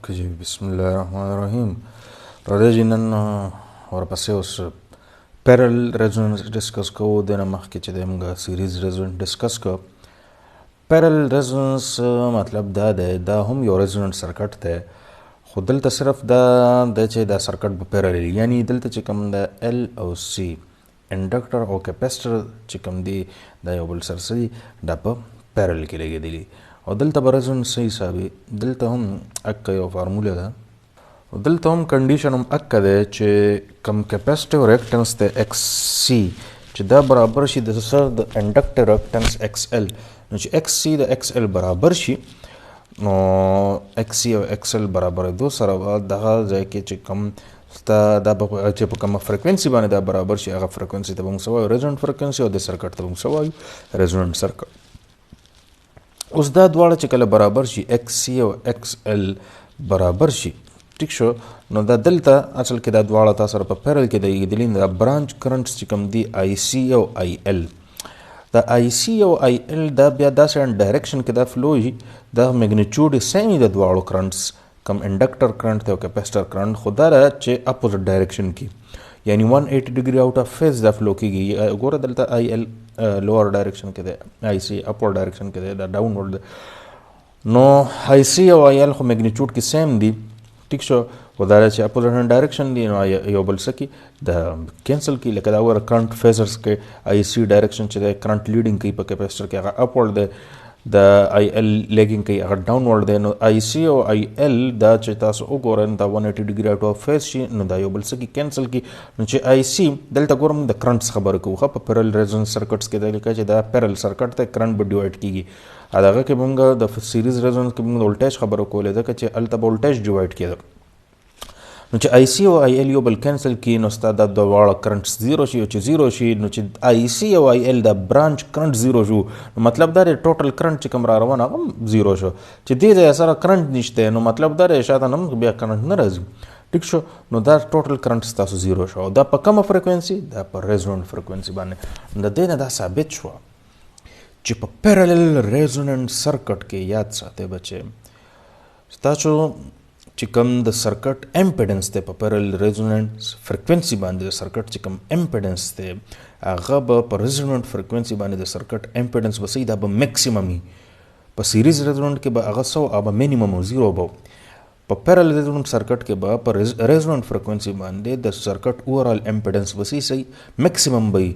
اوكې جی بسم الله الرحمن الرحیم. راځئ چې نن ورپسې اوس پیرل ریزونانس ډسکس کوو. د نه مخکې چې د موږ سیریز ریزونانس ډسکس کوو. پیرل ریزونانس مطلب دا دی، دا هم یو ریزونانس سرکټ دی، خو دلته صرف دا دی چې دا سرکټ به پیرل، یعنی دلته چې کوم د ال او سی انډکټر او کیپیسټر چې کوم دی دا یو بل سره سي دا په پیرل کې لګېدلي، او دلته به ریزونانس څه حسابي، دلته هم اکه یو فارموله ده، او دلته هم کنډیشن هم اکه دی چې کوم کیپیسټیو ریاکټنس دی ایکس سی چې دا برابر شي د سر د انډکټر ریاکټنس ایکس ال، نو چې ایکس سی د ایکس ال برابر شي نو ایکس سی او ایکس ال برابر دو سره به دغه ځای کې چې کوم دا چې په کومه فریکوینسي باندې دا برابر شي هغه فریکوینسي ته به موږ څه وایو ریزونانټ فریکوینسي، او د سرکټ ته به موږ څه وایو ریزونانټ سرکټ. اوس دا دواړه چې کله برابر شي ایکس سی او ایکس ال برابر شي، ټیک شو، نو دا دلته اصل کې دا دواړه تاسو سره په پیرل کې لګېدلي، دا برانچ کرنټس چې کوم دي آی سی او آی ال، دا آی سی او آی ال دا بیا داسې ډایرکشن کې دا فلو وي، دا میګنیچیوډ سیم د دواړو کرنټس کم انډکټر کرنټ دی او کیپیسټر کرنټ، خو دا چې اپوزټ ډایرکشن کې یعنی 180 ډیګري آوټ اف فیز دا فلو کېږي. ګوره دلته آی ال لوور ډایرکشن کې دی، آی سی اپورډ ډایرکشن کې دی، دا ډاونورډ دی، نو آی سی او آی ال خو میګنیچیوډ کې سیم دي، ټیک شو، خو دا چې اپوزټ ډایرکشن دی نو یو بل څه کې دا کینسل کی، لکه دا وګوره کرنټ فیزرز کې آی سی ډایرکشن چې دی کرنټ لیډینګ کوي په کیپیسټر کې هغه اپورډ دی، د آی ال لیګینګ کوي هغه ډاونورډ دی، نو آی سی او آی ال دا چې تاسو وګورئ دا 180 ډیګري آوټ اف فیز شي، نو دا یو بل څه کې کینسل کی، نو چې آی سی دلته ګورم د کرنټس خبره کوو په پیرل ریزونانس سرکټس کې، دا لیکه چې دا پیرل سرکټ ته کرنټ به ډیوایډ کیږي، هغه کې موږ د سیریز ریزونانس کې موږ د ولټیج خبره کولې ځکه چې الته به ولټیج ډیوایډ کېده، نو چې آی سی او آی ال یو بل کینسل کی، نو ستا دا دواړه کرنټس زیرو شي، او چې زیرو شي نو چې آی سی او آی ال دا برانچ کرنټ زیرو شو، نو مطلب دا دی ټوټل کرنټ چې کوم را روان هغه زیرو شو، چې دې ځای سره کرنټ نشته نو مطلب دا دی شاته نم بیا کرنټ نه راځي، ټیک شو، نو دا ټوټل کرنټ تاسو زیرو شو، دا په کومه فریکوینسي، دا په ریزونانټ فریکوینسي باندې، د دې نه دا ثابت شو چې په پیرل ریزونانټ سرکټ کې یاد ساتئ بچي تاسو چې کوم د سرکټ امپیډنس دی په پیرل ریزونانټ فریکوینسي باندې د سرکټ چې کوم امپیډنس دی هغه به په ریزونانټ فریکوینسي باندې د سرکټ امپیډنس به صحیح دا به میکسیمم وي، په سیریز ریزونانټ کې به هغه 100 او به مینیمم او زیرو به، په پیرل ریزونانټ سرکټ کې به په ریزونانټ فریکوینسي باندې د سرکټ اوورال امپیډنس به صحیح میکسیمم وي،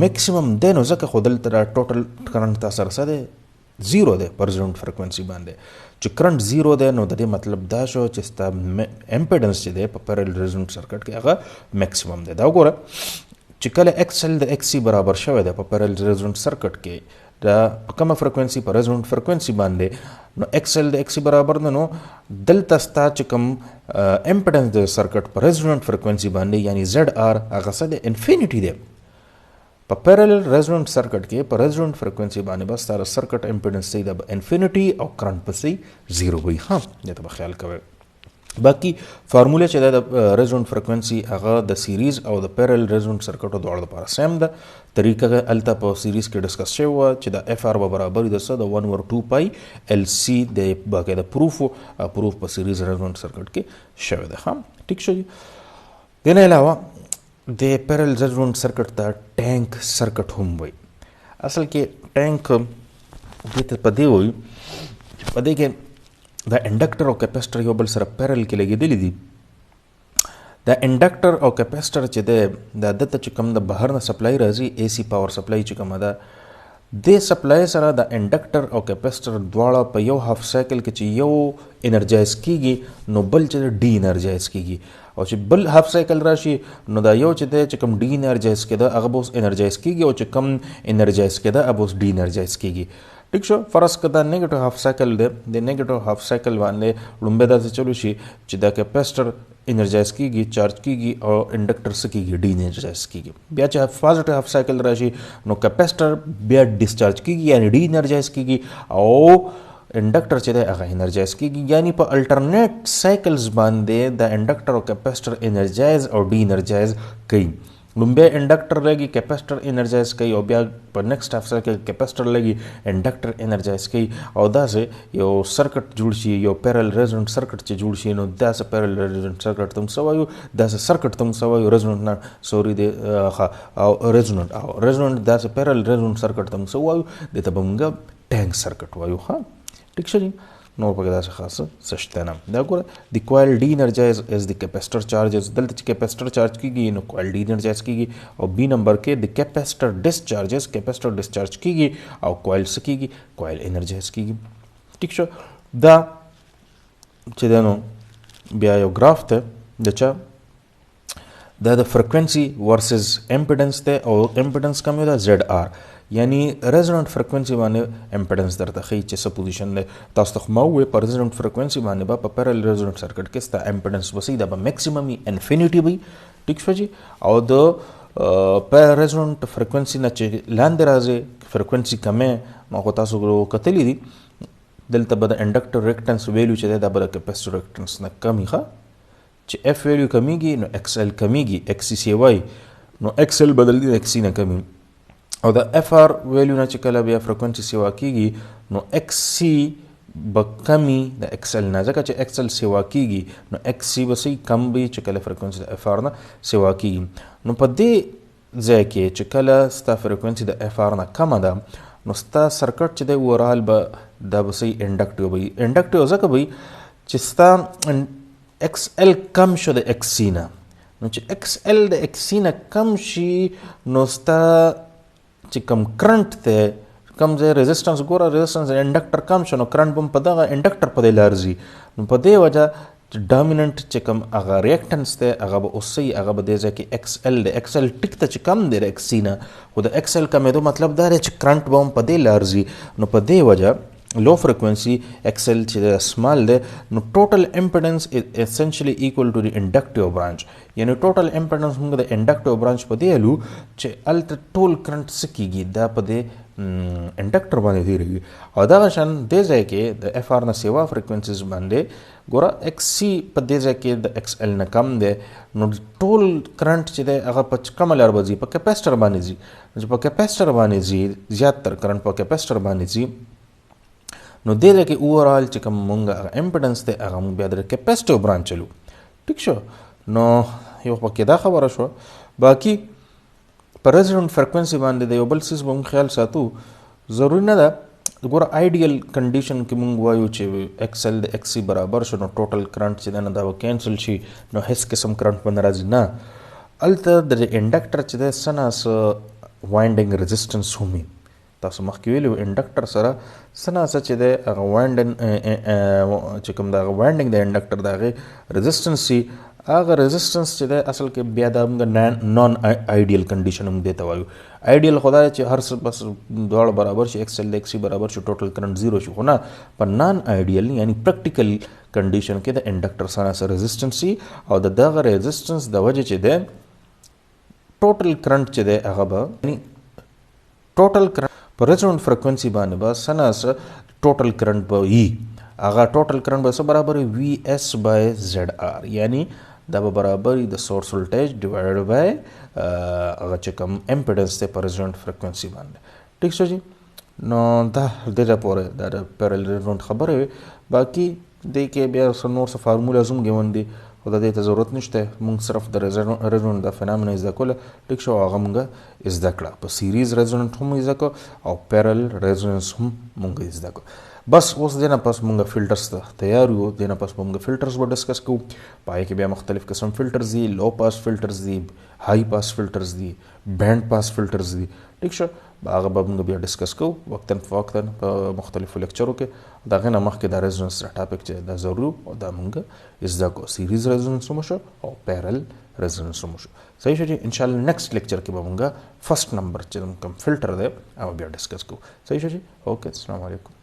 میکسیمم دی، نو ځکه خو دلته ټوټل کرنټ تا سره څه دی زیرو دی په ریزونانټ فریکوینسي باندې، چې کرنټ زیرو دی نو د دې مطلب دا شو چې ستا امپیډنس چې دی په پیرل ریزونانټ سرکټ کې هغه میکسیمم دی. دا وګوره چې کله ایکس ال د ایکس سی برابر شوی دی په پیرل ریزونانټ سرکټ کې، دا په کومه فریکوینسي په ریزونانټ فریکوینسي باندې، نو ایکس ال د ایکس سی برابر دی، نو دلته ستا چې کوم امپیډنس د سرکټ په ریزونانټ فریکوینسي باندې یعنی زیډ آر هغه څه دی انفینیټي دی، په پیرل ریزونانټ سرکټ کې په ریزونانټ فریکوینسي باندې بس تاسو سرکټ امپیډنس صحیح د انفینیټي او کرنټ په صحیح زیرو وي. ها دې ته خیال کوئ. باقي فارموله چې د ریزونانټ فریکوینسي هغه د سیریز او د پیرل ریزونانټ سرکټو دواړو لپاره سیم ده، طریقه الته په سیریز کې ډسکس شوی و چې د اف ار به برابر د څه د 1/2 پای ال سی د باقاعده پروف په سیریز ریزونانټ سرکټ کې شوی ده. ها ټیک شو. دې نه علاوه د پیرل ریزونانټ سرکټ ته ټینک سرکټ هم وایي. اصل کې ټینک دې ته په دې وایي چې په دې کې دا انډکټر او کیپیسټر یو بل سره پیرل کې لګېدلي دي. دا انډکټر او کیپیسټر چې دی دا دته چې کوم د بهر نه سپلای راځي اے سی پاور سپلای چې کومه ده، دې سپلای سره د انډکټر او کیپیسټر دواړه په یو هاف سایکل کې چې یو انرژایز کیږي نو بل چې ډي انرژایز کیږي، او چې بل هاف سایکل راشي نو دا یو چې دی چې کوم ډي انرژایز کېده هغه به اوس انرژایز کیږي، او چې کم انرژایز کېده هغه اوس ډي انرژایز کیږي، ټیک شو. فرض که دا نیګیټیو هاف سایکل دی، د نیګیټیو هاف سایکل باندې لومبه داسې چلو شي چې دا کیپیسټر انرژایز کیږي، چارج کیږي، او انډکټر څه کیږي ډي انرژایز کیږي، بیا چې پازیټیو هاف سایکل راشي نو کیپیسټر بیا ډیسچارج کیږي یعنی ډي انرژایز کیږي، او انډکټر چې دی هغه انرژایز کیږي، یعنی په الټرنیټ سایکلز باندې د انډکټر او کیپیسټر انرژایز او ډي انرژایز کوي. لومبه انډکټر لګي کیپاسټر انرجایز کوي او بیا په نیکسټ افسر کې کیپاسټر لګي انډکټر انرجایز کوي او داسې یو سرکټ جوړ شي یو پیرل ریزونانټ سرکټ چې جوړ شي نو داسې پیرل ریزونانټ سرکټ تم سوایو داسې سرکټ تم سوایو ریزونانټ سوري د او ریزونانټ داسې پیرل ریزونانټ سرکټ تم سوایو د ته بمګه ټانک سرکټ وایو ها ټیک شي نور پکې داسې خاصه سشته نه دا ګوره د کوایل ډي انرجایز از د کیپاسټر چارجز دلته چې کیپاسټر چارج کیږي نو کوایل ډي انرجایز کیږي او بی نمبر کې د کیپاسټر کیپاسټر ډسچارج کیږي او کوایل سکیږي کوایل انرجایز کیږي ټیک شو دا چې دنو بیا یو گراف ته د چا دا د فریکوینسي ورسز امپیډنس ته او امپیډنس کوم دا زد آر یعنی ریزونانټ فریکوینسي باندې امپیډنس درته ښیي چې څه پوزیشن دی تاسو ته خو ما ووایې په ریزونانټ فریکوینسي باندې به په پیرل ریزونانټ سرکټ کې ستا امپیډنس وسي دا به میکسیمم انفینیټي وي ټیک شو جي او د په ریزونانټ فریکوینسي نه چې لاندې راځي فریکوینسي کمې نو خو تاسو کتلی دي دلته به د انډکټر ریکټنس ویلیو چې دی دا به د کیپاسټر ریکټنس نه کم ښه چې اف ویلیو کمیږي نو ایکس ال کمیږي ایکس سی وای نو ایکس ال بدل دي ایکس سی نه کمی او د اف ار ویلیو نه چې کله بیا فریکوینسي سیوا کیږي نو ایکس سی به کمی د ایکس ال نه ځکه چې ایکس ال سیوا کیږي نو ایکس سی به صحیح کم وي چې کله فریکوینسي د اف ار نه سیوا کیږي نو په دې ځای کې چې کله ستا فریکوینسي د اف ار نه کمه ده نو ستا سرکټ چې دی اوورال به دا به صحیح انډکټیو وي انډکټیو ځکه وي چې ستا ایکس ال کم شو د ایکس سی نه نو چې ایکس ال د ایکس سی نه کم شي نو ستا چې کم کرنٹ ته کم ځای ریزسټنس ګوره ریزسټنس انډکټر کم شو نو کرنٹ به په دغه انډکټر په دې لارځي نو په دې وجه ډامیننټ چې کم هغه ریاکټنس دی هغه به اوس صحیح هغه به دې ځای کې ایکس ال دی ایکس ال ټیک ته چې کم دی د ایکس سی نه خو د ایکس ال کمېدو مطلب دا دی چې کرنٹ به هم په دې لارځي نو په دې وجه low frequency XL چې small دی نو total impedance is essentially equal to the inductive branch یعنی total impedance موږ د inductive branch په دی الو چې الته ټول کرنٹ سکیږي دا په دی انډکټر باندې تیریږي او دغه شان دې ځای کې د اف آر نه سیوا فریکوینسیز باندې ګوره ایکس سی په دې ځای کې د ایکس ال نه کم دی نو ټول کرنٹ چې دی هغه په کومه لار به ځي په کیپاسټر باندې ځي چې په کیپاسټر باندې ځي زیاتره کرنٹ په کیپاسټر باندې ځي نو دې ځای کې اوورال چې کوم مونږ هغه امپیډنس دی هغه مونږ بیا د کیپاسټیو برانچ چلو ټیک شو نو یو پکې دا خبره شو باقي په ریزونانټ فریکوینسي باندې د یو بل څیز به مونږ خیال ساتو ضروري نه ده ګوره آیډیل کنډیشن کې مونږ وایو چې ایکس ال د ایکس سی برابر شو نو ټوټل کرنٹ چې دی نه دا به کینسل شي نو هیڅ قسم کرنٹ به نه راځي نه هلته د انډکټر چې دی څه نه څه وایډنګ رزسټنس هم وي تاسو مخکې ویلي انډکټر سره څه نه څه چې دی هغه وایډن چې کوم د هغه وایډنګ د انډکټر د هغې رزسټنس وي هغه رزسټنس چې دی اصل کې بیا د موږ نان آیډیل کنډیشن هم دې ته وایو آیډیل خو دا چې هر څه بس دواړه برابر شي ایکس ال ایکس سی برابر شي ټوټل کرنٹ زیرو شي خو نه په نان آیډیل یعنی پریکټیکل کنډیشن کې د انډکټر سره سره رزسټنس وي او د دغه رزسټنس د وجې چې دی ټوټل کرنٹ چې دی هغه به ټوټل کرنٹ په ریزونانټ فریکوینسي باندې به څه نه څه ټوټل کرنٹ به وي هغه ټوټل کرنٹ به څه برابر وي وي ایس بای زد آر یعنی دا به برابر وي د سورس ولټیج ډیوایډ بای هغه چې کوم امپیډنس دی په ریزونانټ فریکوینسي باندې ټیک شو جي نو دا دغه پورې دا د پیرل ریزونانټ خبره وي باقي دې کې بیا نور څه فارمولا زوم ګوند دي خو د دې ته ضرورت نشته مونږ صرف د ریزونانټ د فینامنا زده کوله ټیک شو هغه مونږ زده کړه په سیریز ریزونانټ هم زده کو او پیرل ریزونانس هم مونږ زده کو بس اوس دې نه پس مونږ فلټرز ته تیار یو دې نه پس مونږ فلټرز به ډسکس کوو پای کې بیا مختلف قسم فلټرز دي لو پاس فلټرز دي های پاس فلټرز دي بینډ پاس فلټرز دي ټیک شو هغه به موږ بیا ډسکس کوو وقتاً فوقتاً په مختلفو لیکچرو کې د هغې نه مخکې دا ریزونانس ټاپک چې دا ضروري او دا موږ زده کوو سیریز ریزونانس هم شو او پیرل ریزونانس هم شو صحیح شو چې انشاءالله نیکسټ لیکچر کې به موږ فرست نمبر چې کوم فلټر دی هغه بیا ډسکس کوو صحیح شو چې اوکې السلام علیکم